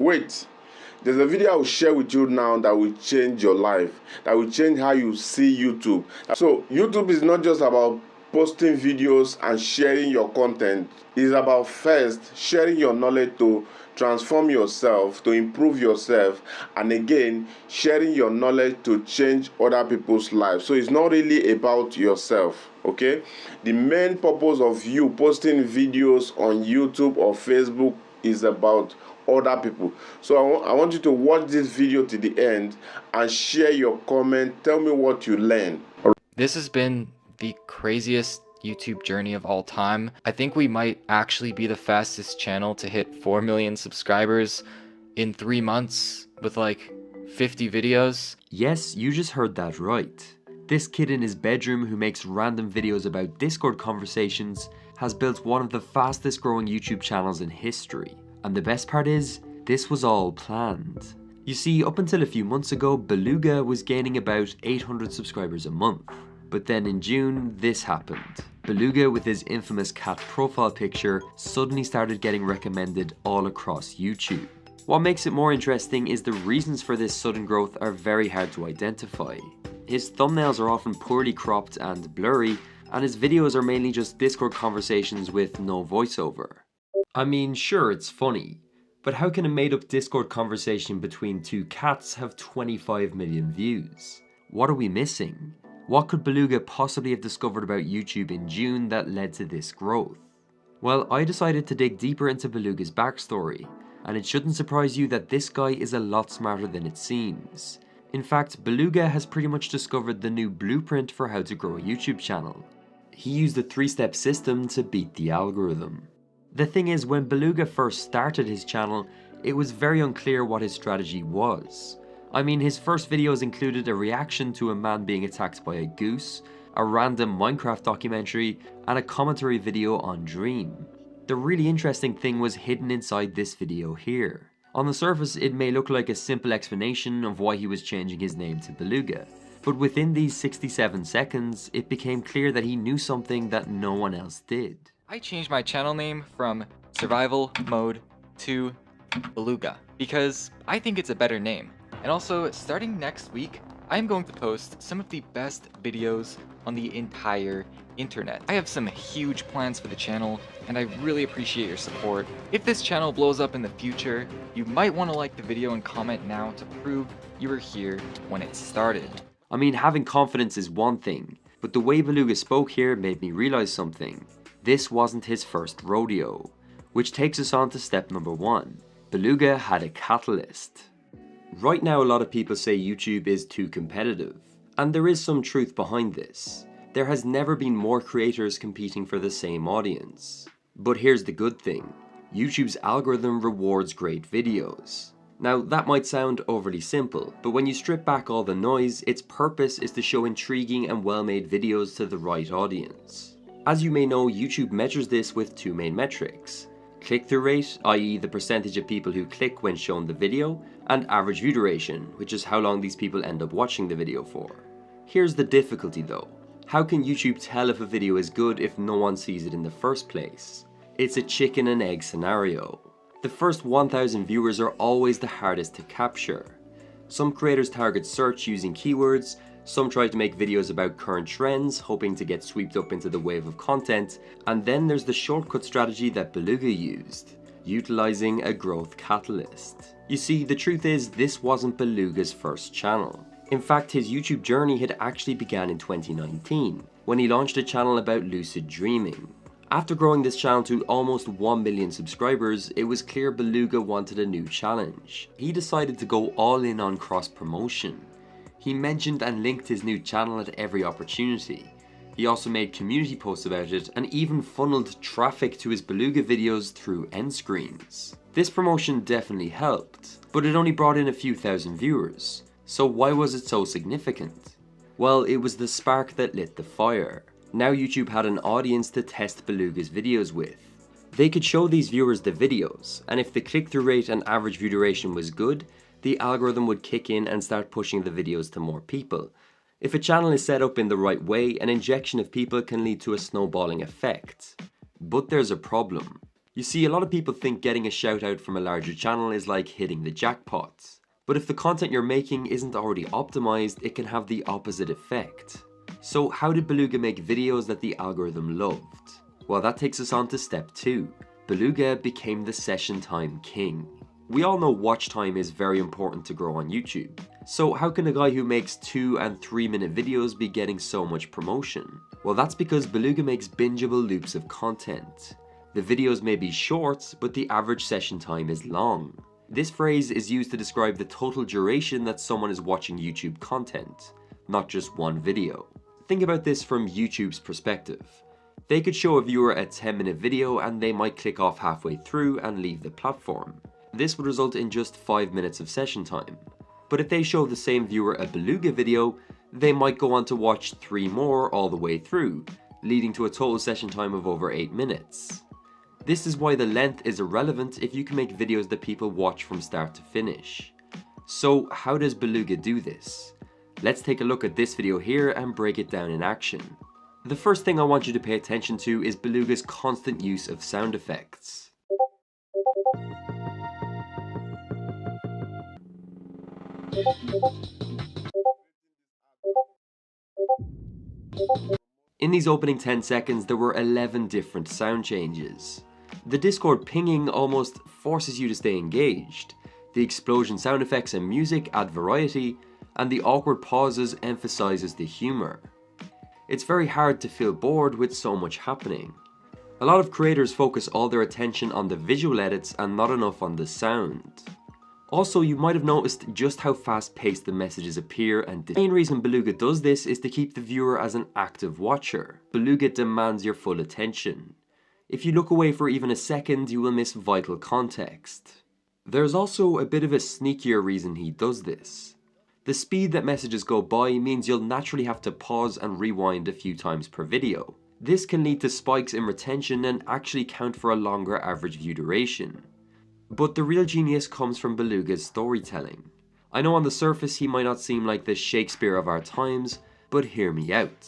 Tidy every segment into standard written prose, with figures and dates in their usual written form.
Wait, there's a video I will share with you now that will change your life, that will change how you see YouTube. So YouTube is not just about posting videos and sharing your content. It's about first sharing your knowledge to transform yourself, to improve yourself, and again sharing your knowledge to change other people's lives. So it's not really about yourself, okay? The main purpose of you posting videos on YouTube or Facebook is about other people. So I want you to watch this video to the end and share your comment. Tell me what you learned. This has been the craziest YouTube journey of all time. I think we might actually be the fastest channel to hit 4 million subscribers in 3 months with like 50 videos. Yes, you just heard that right. This kid in his bedroom who makes random videos about Discord conversations has built one of the fastest growing YouTube channels in history. And the best part is, this was all planned. You see, up until a few months ago, Beluga was gaining about 800 subscribers a month. But then in June, this happened. Beluga, with his infamous cat profile picture, suddenly started getting recommended all across YouTube. What makes it more interesting is the reasons for this sudden growth are very hard to identify. His thumbnails are often poorly cropped and blurry, and his videos are mainly just Discord conversations with no voiceover. I mean, sure, it's funny, but how can a made-up Discord conversation between two cats have 25 million views? What are we missing? What could Beluga possibly have discovered about YouTube in June that led to this growth? Well, I decided to dig deeper into Beluga's backstory, and it shouldn't surprise you that this guy is a lot smarter than it seems. In fact, Beluga has pretty much discovered the new blueprint for how to grow a YouTube channel. He used a 3-step system to beat the algorithm. The thing is, when Beluga first started his channel, it was very unclear what his strategy was. I mean, his first videos included a reaction to a man being attacked by a goose, a random Minecraft documentary, and a commentary video on Dream. The really interesting thing was hidden inside this video here. On the surface, it may look like a simple explanation of why he was changing his name to Beluga, but within these 67 seconds, it became clear that he knew something that no one else did. I changed my channel name from Survival Mode to Beluga because I think it's a better name. And also, starting next week, I'm going to post some of the best videos on the entire internet. I have some huge plans for the channel, and I really appreciate your support. If this channel blows up in the future, you might want to like the video and comment now to prove you were here when it started. I mean, having confidence is one thing, but the way Beluga spoke here made me realize something. This wasn't his first rodeo, which takes us on to step number 1. Beluga had a catalyst. Right now, a lot of people say YouTube is too competitive, and there is some truth behind this. There has never been more creators competing for the same audience. But here's the good thing, YouTube's algorithm rewards great videos. Now, that might sound overly simple, but when you strip back all the noise, its purpose is to show intriguing and well-made videos to the right audience. As you may know, YouTube measures this with 2 main metrics. Click-through rate, i.e. the percentage of people who click when shown the video, and average view duration, which is how long these people end up watching the video for. Here's the difficulty though. How can YouTube tell if a video is good if no one sees it in the first place? It's a chicken and egg scenario. The first 1,000 viewers are always the hardest to capture. Some creators target search using keywords, some try to make videos about current trends, hoping to get swept up into the wave of content, and then there's the shortcut strategy that Beluga used, utilizing a growth catalyst. You see, the truth is, this wasn't Beluga's first channel. In fact, his YouTube journey had actually began in 2019, when he launched a channel about lucid dreaming. After growing this channel to almost 1 million subscribers, it was clear Beluga wanted a new challenge. He decided to go all in on cross-promotion. He mentioned and linked his new channel at every opportunity. He also made community posts about it and even funneled traffic to his Beluga videos through end screens. This promotion definitely helped, but it only brought in a few thousand viewers. So why was it so significant? Well, it was the spark that lit the fire. Now YouTube had an audience to test Beluga's videos with. They could show these viewers the videos, and if the click-through rate and average view duration was good, the algorithm would kick in and start pushing the videos to more people. If a channel is set up in the right way, an injection of people can lead to a snowballing effect. But there's a problem. You see, a lot of people think getting a shout out from a larger channel is like hitting the jackpot. But if the content you're making isn't already optimized, it can have the opposite effect. So how did Beluga make videos that the algorithm loved? Well, that takes us on to step 2. Beluga became the session time king. We all know watch time is very important to grow on YouTube. So how can a guy who makes 2 and 3 minute videos be getting so much promotion? Well, that's because Beluga makes bingeable loops of content. The videos may be short, but the average session time is long. This phrase is used to describe the total duration that someone is watching YouTube content, not just one video. Think about this from YouTube's perspective. They could show a viewer a 10-minute video and they might click off halfway through and leave the platform. This would result in just 5 minutes of session time. But if they show the same viewer a Beluga video, they might go on to watch 3 more all the way through, leading to a total session time of over 8 minutes. This is why the length is irrelevant if you can make videos that people watch from start to finish. So how does Beluga do this? Let's take a look at this video here and break it down in action. The first thing I want you to pay attention to is Beluga's constant use of sound effects. In these opening 10 seconds, there were 11 different sound changes. The Discord pinging almost forces you to stay engaged. The explosion sound effects and music add variety, and the awkward pauses emphasizes the humor. It's very hard to feel bored with so much happening. A lot of creators focus all their attention on the visual edits and not enough on the sound. Also, you might have noticed just how fast-paced the messages appear, and the main reason Beluga does this is to keep the viewer as an active watcher. Beluga demands your full attention. If you look away for even a second, you will miss vital context. There's also a bit of a sneakier reason he does this. The speed that messages go by means you'll naturally have to pause and rewind a few times per video. This can lead to spikes in retention and actually count for a longer average view duration. But the real genius comes from Beluga's storytelling. I know on the surface he might not seem like the Shakespeare of our times, but hear me out.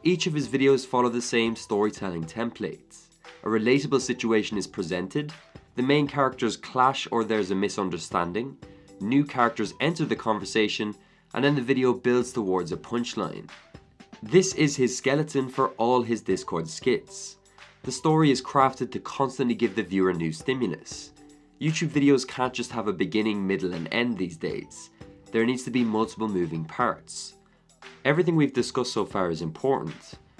Each of his videos follow the same storytelling template. A relatable situation is presented, the main characters clash or there's a misunderstanding, new characters enter the conversation, and then the video builds towards a punchline. This is his skeleton for all his Discord skits. The story is crafted to constantly give the viewer new stimulus. YouTube videos can't just have a beginning, middle, and end these days. There needs to be multiple moving parts. Everything we've discussed so far is important,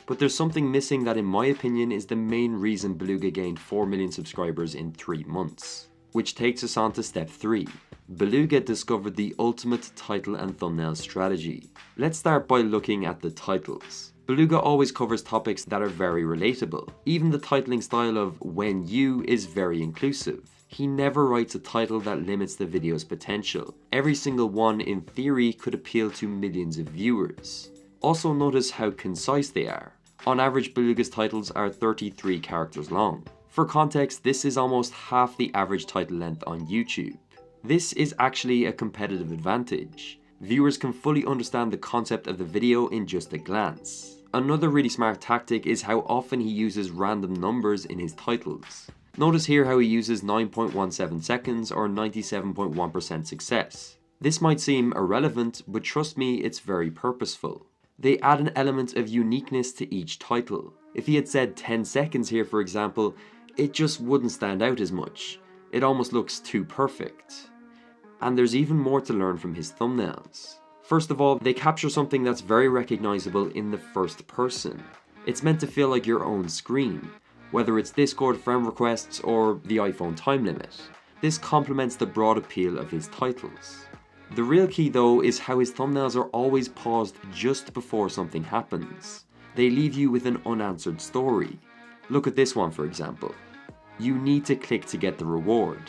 but there's something missing that in my opinion is the main reason Beluga gained 4 million subscribers in 3 months. Which takes us on to step 3. Beluga discovered the ultimate title and thumbnail strategy. Let's start by looking at the titles. Beluga always covers topics that are very relatable. Even the titling style of When You is very inclusive. He never writes a title that limits the video's potential. Every single one in theory could appeal to millions of viewers. Also notice how concise they are. On average, Beluga's titles are 33 characters long. For context, this is almost half the average title length on YouTube. This is actually a competitive advantage. Viewers can fully understand the concept of the video in just a glance. Another really smart tactic is how often he uses random numbers in his titles. Notice here how he uses 9.17 seconds or 97.1% success. This might seem irrelevant, but trust me, it's very purposeful. They add an element of uniqueness to each title. If he had said 10 seconds here, for example, it just wouldn't stand out as much. It almost looks too perfect. And there's even more to learn from his thumbnails. First of all, they capture something that's very recognizable in the first person. It's meant to feel like your own screen, whether it's Discord friend requests or the iPhone time limit. This complements the broad appeal of his titles. The real key though is how his thumbnails are always paused just before something happens. They leave you with an unanswered story. Look at this one for example. You need to click to get the reward.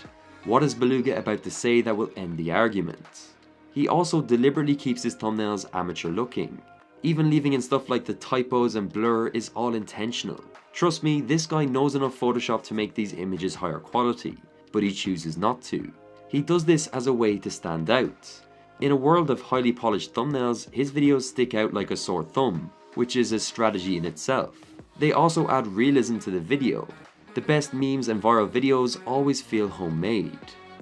What is Beluga about to say that will end the argument? He also deliberately keeps his thumbnails amateur looking. Even leaving in stuff like the typos and blur is all intentional. Trust me, this guy knows enough Photoshop to make these images higher quality, but he chooses not to. He does this as a way to stand out. In a world of highly polished thumbnails, his videos stick out like a sore thumb, which is a strategy in itself. They also add realism to the video. The best memes and viral videos always feel homemade.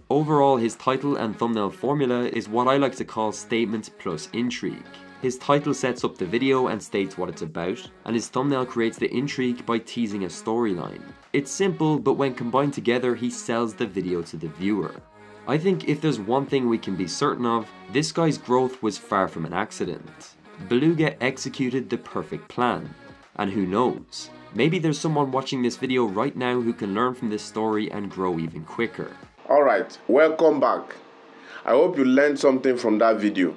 Overall, his title and thumbnail formula is what I like to call statement plus intrigue. His title sets up the video and states what it's about, and his thumbnail creates the intrigue by teasing a storyline. It's simple, but when combined together, he sells the video to the viewer. I think if there's one thing we can be certain of, this guy's growth was far from an accident. Beluga executed the perfect plan. And who knows, maybe there's someone watching this video right now who can learn from this story and grow even quicker. Alright, welcome back. I hope you learned something from that video.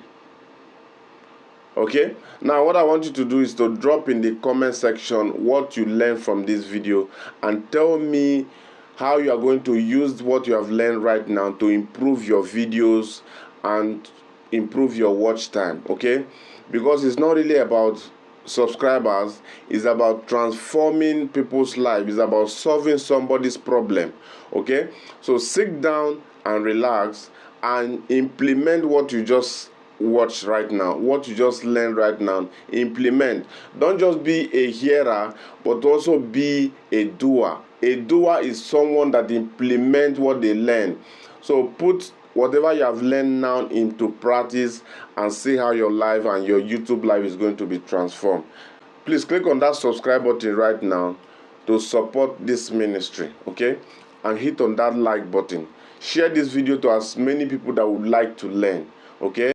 Okay, now what I want you to do is to drop in the comment section what you learned from this video and tell me how you are going to use what you have learned right now to improve your videos and improve your watch time. Okay, because it's not really about subscribers, it's about transforming people's lives, it's about solving somebody's problem. Okay, so sit down and relax and implement what you just watch right now, what you just learned right now. Implement. Don't just be a hearer, but also be a doer. A doer is someone that implements what they learn. So put whatever you have learned now into practice and see how your life and your YouTube life is going to be transformed. Please click on that subscribe button right now to support this ministry, okay? And hit on that like button. Share this video to as many people that would like to learn, okay?